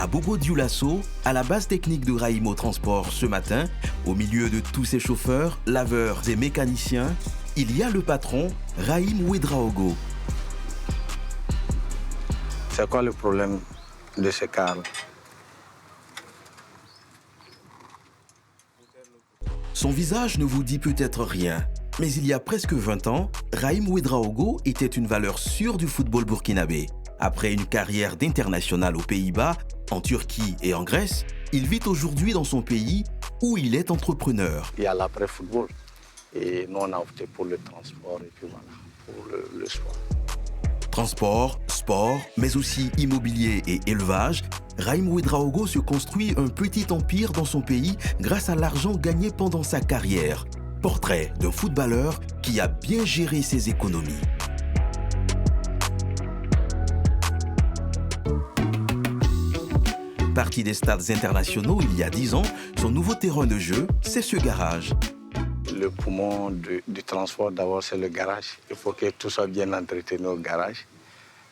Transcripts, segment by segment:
à Bobo Dioulasso, à la base technique de Raïm Transport ce matin, au milieu de tous ses chauffeurs, laveurs et mécaniciens, il y a le patron, Raïm Ouedraogo. C'est quoi le problème de ce car? Son visage ne vous dit peut-être rien, mais il y a presque 20 ans, Raïm Ouedraogo était une valeur sûre du football burkinabé. Après une carrière d'international aux Pays-Bas, en Turquie et en Grèce, il vit aujourd'hui dans son pays où il est entrepreneur. Il y a l'après-football et nous on a opté pour le transport et puis voilà, pour le sport. Transport, sport, mais aussi immobilier et élevage, Raïm Ouedraogo se construit un petit empire dans son pays grâce à l'argent gagné pendant sa carrière. Portrait d'un footballeur qui a bien géré ses économies. Parti des stades internationaux il y a 10 ans, son nouveau terrain de jeu, c'est ce garage. Le poumon du transport, d'abord, c'est le garage. Il faut que tout soit bien entretenu au garage.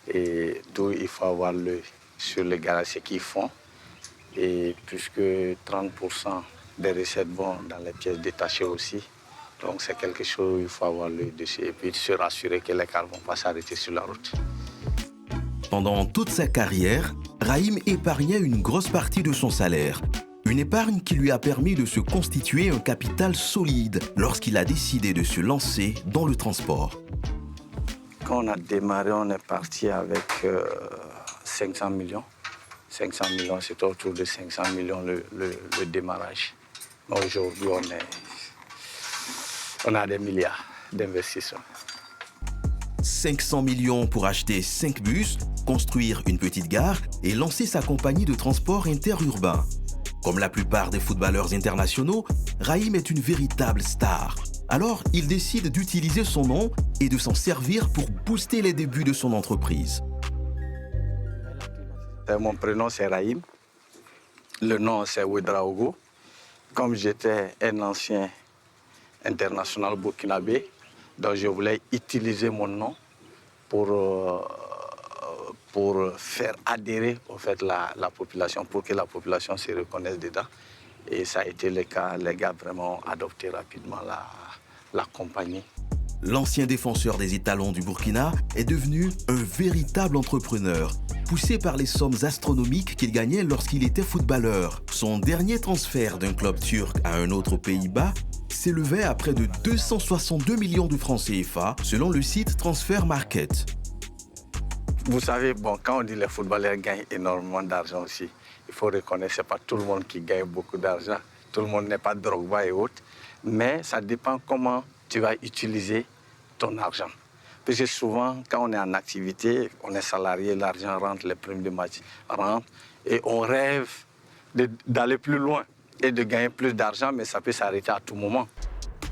Et d'où il faut avoir l'œil sur le garage, ce qu'ils font. Et puisque 30% des recettes vont dans les pièces détachées aussi, donc c'est quelque chose où il faut avoir l'œil dessus et puis se rassurer que les cars ne vont pas s'arrêter sur la route. Pendant toute sa carrière, Raïm épargnait une grosse partie de son salaire. Une épargne qui lui a permis de se constituer un capital solide lorsqu'il a décidé de se lancer dans le transport. Quand on a démarré, on est parti avec 500 millions. 500 millions, c'était autour de 500 millions le démarrage. Aujourd'hui, on a des milliards d'investissements. 500 millions pour acheter 5 bus, construire une petite gare et lancer sa compagnie de transport interurbain. Comme la plupart des footballeurs internationaux, Raïm est une véritable star. Alors, il décide d'utiliser son nom et de s'en servir pour booster les débuts de son entreprise. Mon prénom, c'est Raïm. Le nom, c'est Ouedraogo. Comme j'étais un ancien international burkinabé, donc je voulais utiliser mon nom pour faire adhérer en fait, la population, pour que la population se reconnaisse dedans. Et ça a été le cas. Les gars vraiment adopté rapidement la compagnie. L'ancien défenseur des étalons du Burkina est devenu un véritable entrepreneur, poussé par les sommes astronomiques qu'il gagnait lorsqu'il était footballeur. Son dernier transfert d'un club turc à un autre aux Pays-Bas s'élevait à près de 262 millions de francs CFA, selon le site Transfer Market. Vous savez, bon, quand on dit les footballeurs gagnent énormément d'argent aussi, il faut reconnaître que ce n'est pas tout le monde qui gagne beaucoup d'argent. Tout le monde n'est pas Drogba et autres. Mais ça dépend comment tu vas utiliser ton argent. Parce que souvent, quand on est en activité, on est salarié, l'argent rentre, les primes de match rentrent, et on rêve d'aller plus loin et de gagner plus d'argent, mais ça peut s'arrêter à tout moment.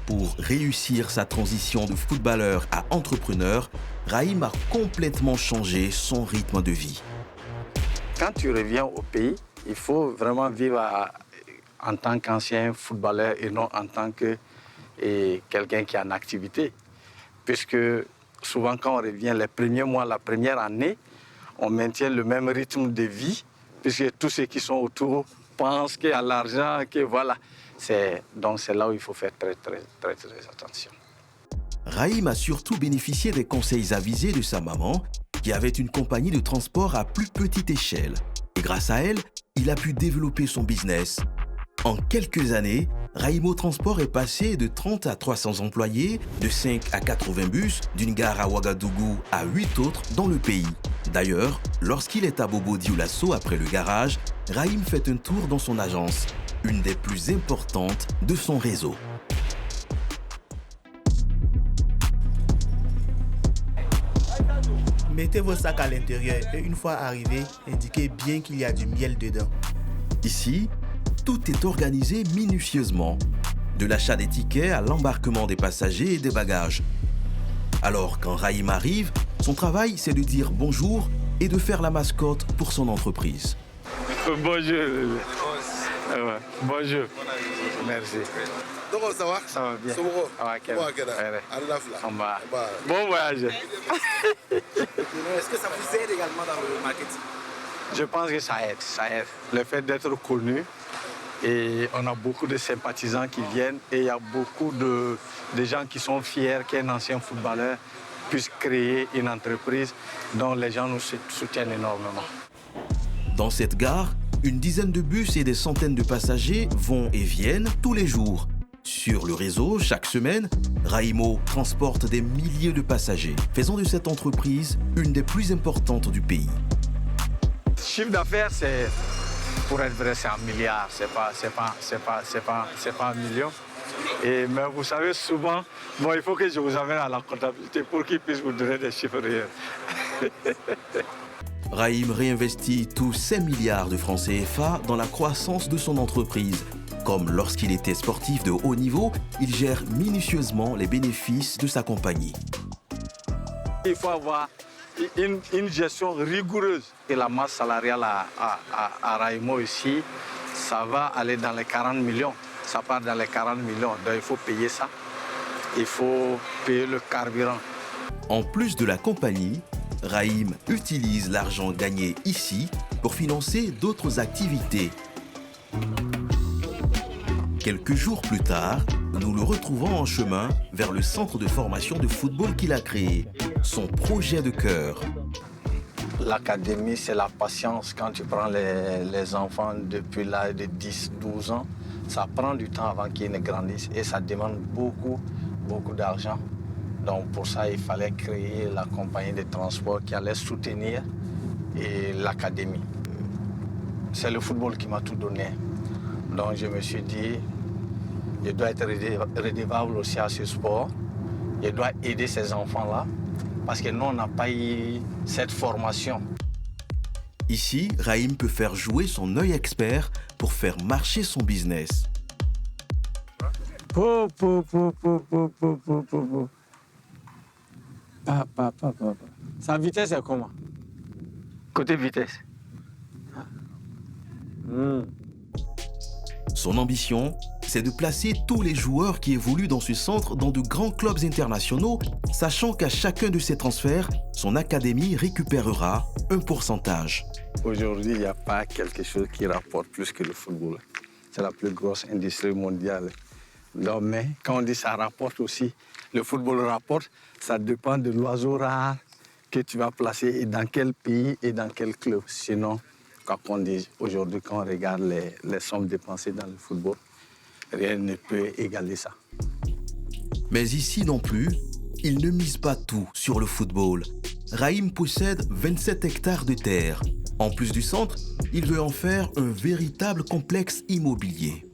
Pour réussir sa transition de footballeur à entrepreneur, Raïm a complètement changé son rythme de vie. Quand tu reviens au pays, il faut vraiment vivre en tant qu'ancien footballeur et non en tant que quelqu'un qui est en activité. Puisque souvent quand on revient les premiers mois, la première année, on maintient le même rythme de vie, puisque tous ceux qui sont autour pensent qu'il y a l'argent, que voilà. Donc c'est là où il faut faire très attention. Raïm a surtout bénéficié des conseils avisés de sa maman, qui avait une compagnie de transport à plus petite échelle. Et grâce à elle, il a pu développer son business. En quelques années, Raïm Transport est passé de 30 à 300 employés, de 5 à 80 bus, d'une gare à Ouagadougou à 8 autres dans le pays. D'ailleurs, lorsqu'il est à Bobo Dioulasso après le garage, Raïm fait un tour dans son agence, une des plus importantes de son réseau. Mettez vos sacs à l'intérieur et une fois arrivé, indiquez bien qu'il y a du miel dedans. Ici, tout est organisé minutieusement, de l'achat des tickets à l'embarquement des passagers et des bagages. Alors, quand Raïm arrive, son travail, c'est de dire bonjour et de faire la mascotte pour son entreprise. Bonjour. Bonjour. Merci. Donc ça va? Ça va bien. Bon voyage. Est-ce que ça vous aide également dans le marketing? Je pense que ça aide, ça aide. Le fait d'être connu, et on a beaucoup de sympathisants qui viennent et il y a beaucoup de gens qui sont fiers qu'un ancien footballeur puisse créer une entreprise dont les gens nous soutiennent énormément. Dans cette gare, une dizaine de bus et des centaines de passagers vont et viennent tous les jours. Sur le réseau, chaque semaine, Raimo transporte des milliers de passagers, faisant de cette entreprise une des plus importantes du pays. Le chiffre d'affaires, c'est, pour être vrai, c'est 1 milliard, c'est pas 1 million. Mais vous savez, souvent, il faut que je vous amène à la comptabilité pour qu'ils puissent vous donner des chiffres réels. Raïm réinvestit tous 5 milliards de francs CFA dans la croissance de son entreprise. Comme lorsqu'il était sportif de haut niveau, il gère minutieusement les bénéfices de sa compagnie. Il faut avoir une gestion rigoureuse. Et la masse salariale à Raimo ici, ça va aller dans les 40 millions. Ça part dans les 40 millions, donc il faut payer ça. Il faut payer le carburant. En plus de la compagnie, Raïm utilise l'argent gagné ici pour financer d'autres activités. Quelques jours plus tard, nous le retrouvons en chemin vers le centre de formation de football qu'il a créé, son projet de cœur. L'académie, c'est la patience. Quand tu prends les enfants depuis l'âge de 10-12 ans, ça prend du temps avant qu'ils ne grandissent et ça demande beaucoup d'argent. Donc pour ça, il fallait créer la compagnie de transport qui allait soutenir l'académie. C'est le football qui m'a tout donné. Donc je me suis dit, je dois être redevable aussi à ce sport. Je dois aider ces enfants-là parce que nous, on n'a pas eu cette formation. Ici, Raïm peut faire jouer son œil expert pour faire marcher son business. Sa vitesse est comment? Côté vitesse. Son ambition, c'est de placer tous les joueurs qui évoluent dans ce centre dans de grands clubs internationaux, sachant qu'à chacun de ces transferts, son académie récupérera un pourcentage. Aujourd'hui, il n'y a pas quelque chose qui rapporte plus que le football. C'est la plus grosse industrie mondiale. Donc, mais quand on dit ça rapporte aussi, le football rapporte, ça dépend de l'oiseau rare que tu vas placer et dans quel pays et dans quel club. Sinon, quoi qu'on dise, aujourd'hui, quand on regarde les sommes dépensées dans le football, rien ne peut égaler ça. Mais ici non plus, il ne mise pas tout sur le football. Raïm possède 27 hectares de terre. En plus du centre, il veut en faire un véritable complexe immobilier.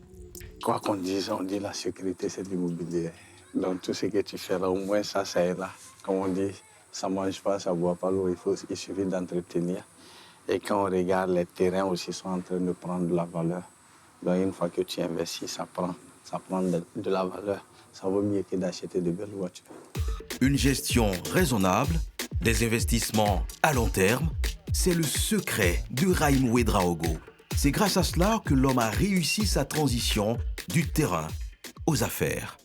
Quoi qu'on dise, on dit la sécurité, c'est l'immobilier. Donc tout ce que tu feras, au moins ça est là. Comme on dit, ça ne mange pas, ça ne boit pas l'eau, il suffit d'entretenir. Et quand on regarde, les terrains aussi sont en train de prendre de la valeur. Donc une fois que tu investis, ça prend de la valeur. Ça vaut mieux que d'acheter de belles voitures. Une gestion raisonnable, des investissements à long terme, c'est le secret de Raïm Ouedraogo. C'est grâce à cela que l'homme a réussi sa transition du terrain aux affaires.